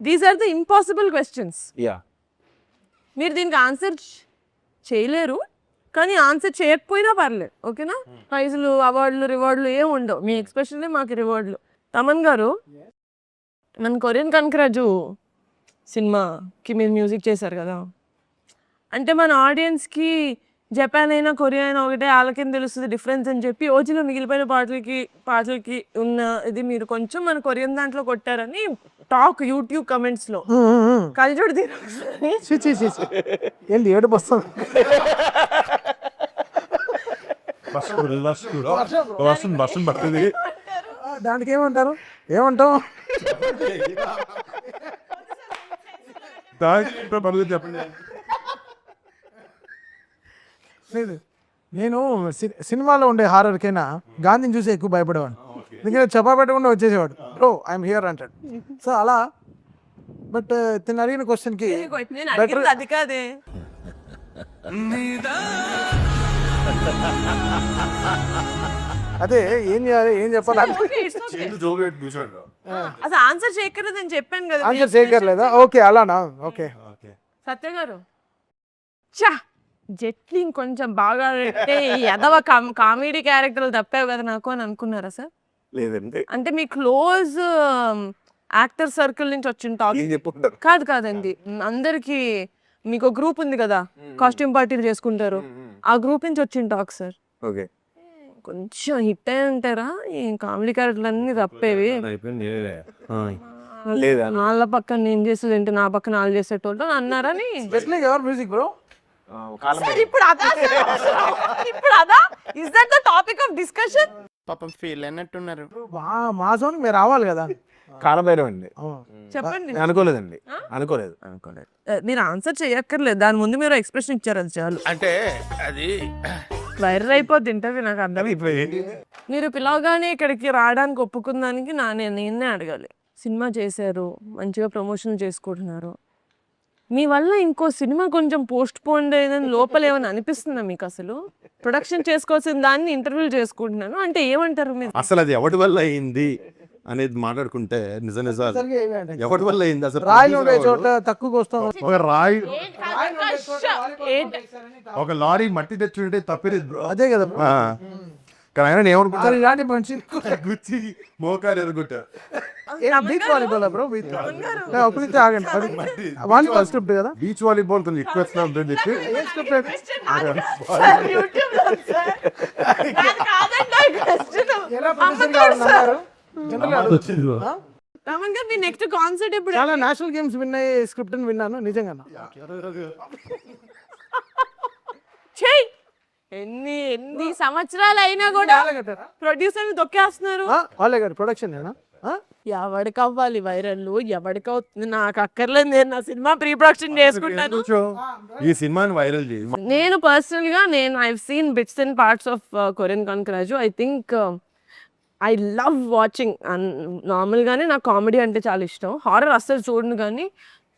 These are the impossible questions. Yeah మీరు దీనికి answer చేయలేరు, కానీ ఆన్సర్ చేయకపోయినా పర్లేదు. ఓకేనా? ప్రైజులు, అవార్డులు, రివార్డులు ఏం ఉండవు. మీ ఎక్స్ప్రెషన్లే మాకు రివార్డులు. తమన్ గారు, మన కొరియన్ కనకరాజు సినిమాకి మీరు మ్యూజిక్ చేశారు కదా, అంటే మన ఆడియన్స్కి జపాన్ అయినా కొరియా అయినా ఒకటే, వాళ్ళకేం తెలుస్తుంది డిఫరెన్స్ అని చెప్పి ఓజీలో మిగిలిపోయిన పాటలకి ఉన్న ఇది మీరు కొంచెం మన కొరియన్ దాంట్లో కొట్టారని టాక్ యూట్యూబ్ కమెంట్స్లో. కలిజోడు ఏంటి ఏడు వస్తుంది వర్షం పడుతుంది. దానికి ఏమంటారు? ఏమంటాం? చెప్పండి. లేదు, నేను సినిమాలో ఉండే హారర్కైనా గాంధీని చూసి ఎక్కువ భయపడేవాడు. ఎందుకంటే చెప్పా పెట్టకుండా వచ్చేసేవాడు, బ్రో ఐఎమ్ హియర్ అంటాడు. సో అలా. బట్ తిని అడిగిన క్వశ్చన్కి అది కాదే, అదే ఏం చేయాలి, ఏం చెప్పాలి, అసలు ఆన్సర్ చేయక్కర్లేదు అని చెప్పాను కదా. ఆన్సర్ చేయక్కర్లేదా? ఓకే, అలానా? ఓకే. సత్య గారు, చా జెట్లీ కొంచెం బాగా పెట్టే ఎదవ కామెడీ క్యారెక్టర్లు తప్పావు కదా నాకు అని అనుకున్నారా సార్? లేదండి, అంటే మీ క్లోజ్ యాక్టర్ సర్కిల్ నుంచి వచ్చిన టాక్ కాదండి. అందరికి మీకు గ్రూప్ ఉంది కదా, కాస్ట్యూమ్ పార్టీలు చేసుకుంటారు, ఆ గ్రూప్ నుంచి వచ్చిన టాక్ సార్. ఓకే, కొంచెం హిట్ అయి ఉంటారా ఈ కామెడీ క్యారెక్టర్లు అన్ని తప్పేవి? వాళ్ళ పక్కన నేను చేసేది ఏంటి, నా పక్కన వాళ్ళు చేసేటోళ్ళు అన్నారని. ఎవరు మ్యూజిక్ బ్రో? ఇప్పుడు అదా is that the topic of discussion? పాపం ఫీల్ అయినట్టున్నారు. మా జోన్ మీరు రావాలి కదా. కాలభైరవ్ అండి. చెప్పండి. అనుకోలేదు. మీరు ఆన్సర్ చేయక్కర్లేదు, దాని ముందు మీరు ఎక్స్ప్రెషన్ ఇచ్చారు, అది చాలు. అంటే అది వైరల్ అయిపోద్ది ఇంటర్వ్యూ, నాకు అర్థమైపోయింది. మీరు పిలవగానే ఇక్కడికి రావడానికి ఒప్పుకుందానికి నేనే అడగాలి. సినిమా చేశారు, మంచిగా ప్రమోషన్ చేసుకుంటున్నారు, మీ వల్ల ఇంకో సినిమా కొంచెం పోస్ట్ పోన్ అయ్యిందని లోపల ఏమైనా అనిపిస్తుందా మీకు? అసలు ప్రొడక్షన్ చేసుకోవాల్సిన దాన్ని ఇంటర్వ్యూలు చేసుకుంటున్నాను అంటే ఏమంటారు మీరు? అసలు అది ఎవరి వల్ల అయింది అనేది మాట్లాడుకుంటే నిజం ఎవరి వల్ల అయింది అసలు? రాయిలు ఉండే చోట తక్కువకి వస్తాం. ఒక లారీ మట్టి తెచ్చుంటే తప్పిలేదు బ్రో. అదే కదా. కానీ ఆయన ఏమనుకుంటారు, ఇలాంటి మంచి గుచ్చి మోకాలు ఎరుగుంటారు. బీచ్ వాలీబాల్ బ్రో, ఒకరికి ఆగండి. వాలీబాల్ స్క్రిప్ట్ కదా, బీచ్ వాలీబాల్ కొంచెం ఎక్కువ వస్తుందని చెప్పి నెక్స్ట్ కాన్సర్ట్ ఇప్పుడు చాలా నేషనల్ గేమ్స్ విన్ అయ్యే స్క్రిప్ట్ అని విన్నాను, నిజంగా. ఎన్ని సంవత్సరాలు అయినా కూడా ప్రొడ్యూసర్ తొక్కేస్తున్నారు. వాళ్ళే గారు ప్రొడక్షన్ ఎవరికి అవ్వాలి వైరల్, ఎవరికి అవుతుంది నాకు అక్కర్లేదు, నేను నా సినిమా ప్రీ ప్రొడక్షన్ చేసుకుంటాను. ఈ సినిమాని వైరల్ చేసి నేను పర్సనల్ గా I seen bits and parts of Korean Kanakaraju. I think I love watching. Normal గానే నాకు కామెడీ అంటే చాలా ఇష్టం, హారర్ అస్సలు చూడను, కానీ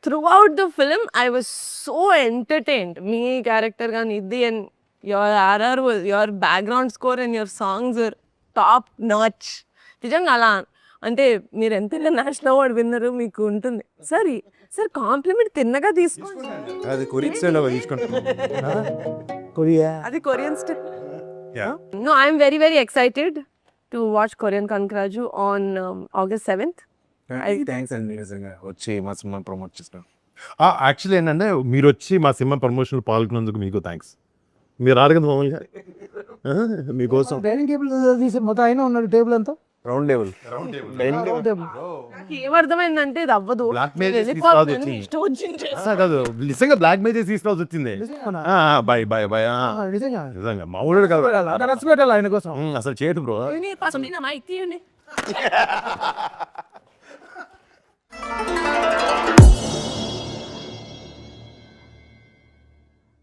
through out the film I was so entertained. Me character కానీ ఇది, and your RR was, your background score and your songs are top notch. నిజంగా అలా అంటే మీరు ఎంత నేషనల్ అవార్డు విన్నరు మీకు ఉంటుంది. సార్ కాంప్లిమెంట్ తిన్నగా తీసుకోండి. అది కొరియన్ స్టైల్ తీసుకుంటాం. అది Korean style. No, I am very very excited to watch Korean Kankaraju on August 7th. Thanks అండి, నిజంగా వచ్చి మా సినిమా ప్రమోట్ చేస్తాం. యాక్చువల్లీ ఏంటంటే మీరు వచ్చి మా సినిమా ప్రమోషన్ పాల్గొన్నందుకు మీకు థ్యాంక్స్. మీరు ఆరు కదా మామూలుగా మీకోసం డైనింగ్ టేబుల్ తీసి మొత్తం అయినా ఉన్నాడు. టేబుల్ అంతా రౌండ్ టేబుల్. ఏమర్థమైందంటే ఇది అవ్వదు, కాదు నిజంగా బ్లాక్ మెయిల్ చేసి తీసుకోవాల్సి వచ్చింది. బై బై బై నిజంగా మా ఊళ్ళో కాదు, పెట్టాలి ఆయన కోసం. అసలు చేయటం బ్రో. మైక్